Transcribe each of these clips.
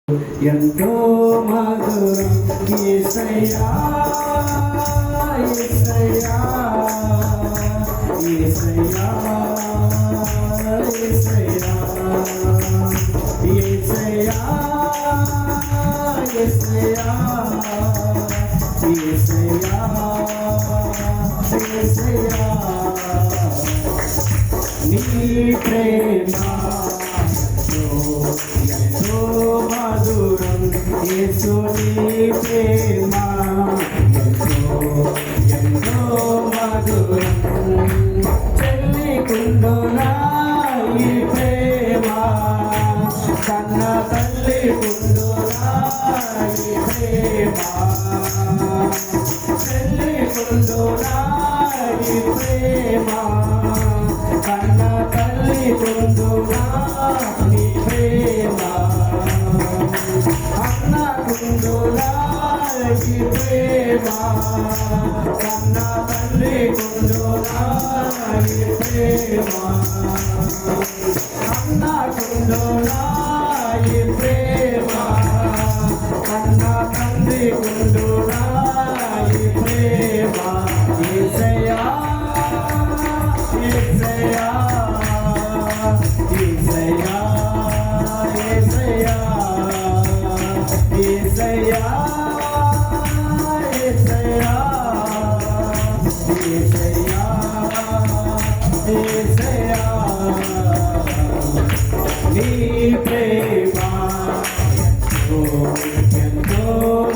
ఎంతో మధురం యేసయ్యా యేసయ్యా యేసయ్యా యేసయ్యా యేసయ్యా యేసయ్యా యేసయ్యా యేసయ్యా నీ ప్రేమ ఎంతో మధురం యేసు నీ ప్రేమ ఎంతో మధురం చెల్లికుండునా ఈ ప్రేమ కన్న తల్లి కుండునా ఈ ప్రేమ చెల్లికుండునా ఈ ప్రేమ కన్న తల్లి కుండునా నీ ప్రేమ అన్న కుండునా ఈ ప్రేమ కన్న తల్లి కుండునా ఈ ప్రేమ అన్న కుండునా ఈ ప్రేమ కన్న తల్లి కుండునా ఈ ప్రేమ యేసయ్యా యేసయ్యా యేసయ్యా యేసయ్యా యేసయ్యా యేసయ్యా యేసయ్యా యేసయ్యా నీ ప్రేమ ఎంతో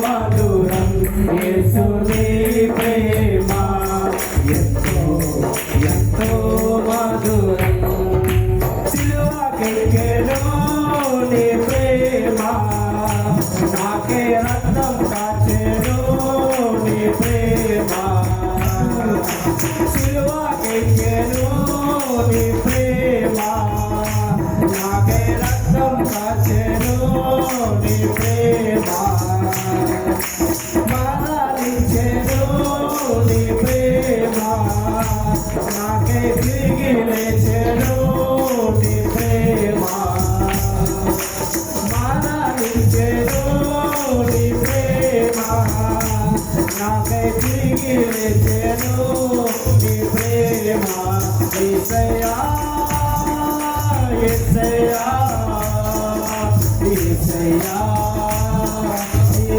మధురం యేసు నీ ప్రేమ ఎంతో మధురం సిలువకెక్కెను నీ ప్రేమ నాకే రక్తం కాచెను నీ ప్రేమ సిలువకెక్కెను నీ ప్రేమ నాకే రక్తం కాచెను నీ ప్రేమ మరణించెను నీ ప్రేమ నాకే తిరిగి లేచెను నీ ప్రేమ మరణించెను నీ ప్రేమ నాకే తిరిగి లేచెను నీ ప్రేమ యేసయ్యా యేసయ్యా యేసయ్యా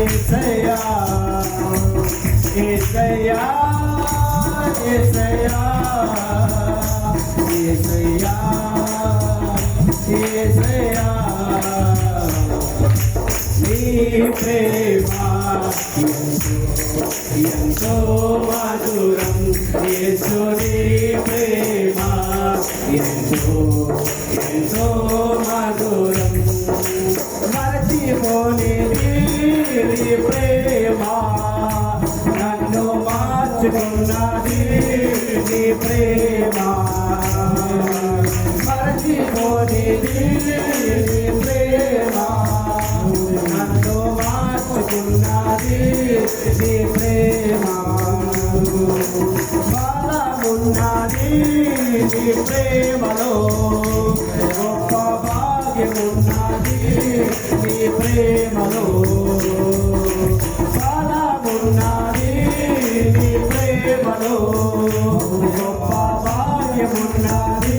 యేసయ్యా యేసయ్యా యేసయ్యా యేసయ్యా యేసయ్యా నీ ప్రేమ ఎంతో మధురం యేసు నీ ప్రేమ ఎంతో మధురం మరచిపోలేని నీ ప్రేమ నన్ను మార్చుకున్నది నీ ప్రేమ మరచిపోలేని నీ ప్రేమ నన్ను మార్చుకున్నది నీ ప్రేమ బలమున్నది నీ ప్రేమలో గొప్ప భాగ్యమున్నది నీ ప్రేమలో బలమున్నది నీ ప్రేమలో గొప్ప భాగ్యమున్నది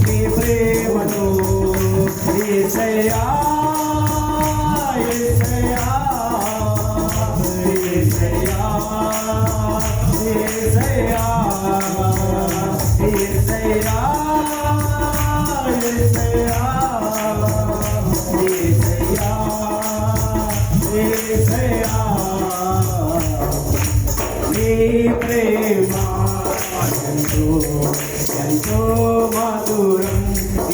నీ ప్రేమలో యేసయ్యా యేసయ్యా యేసయ్యా యేసయ్యా యేసయ్యా యేసయ్యా యేసయ్యా నీ ప్రేమ ఎంతో మధురం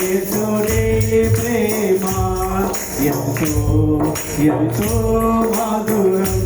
యేసు నీ ప్రేమ ఎంతో మధురం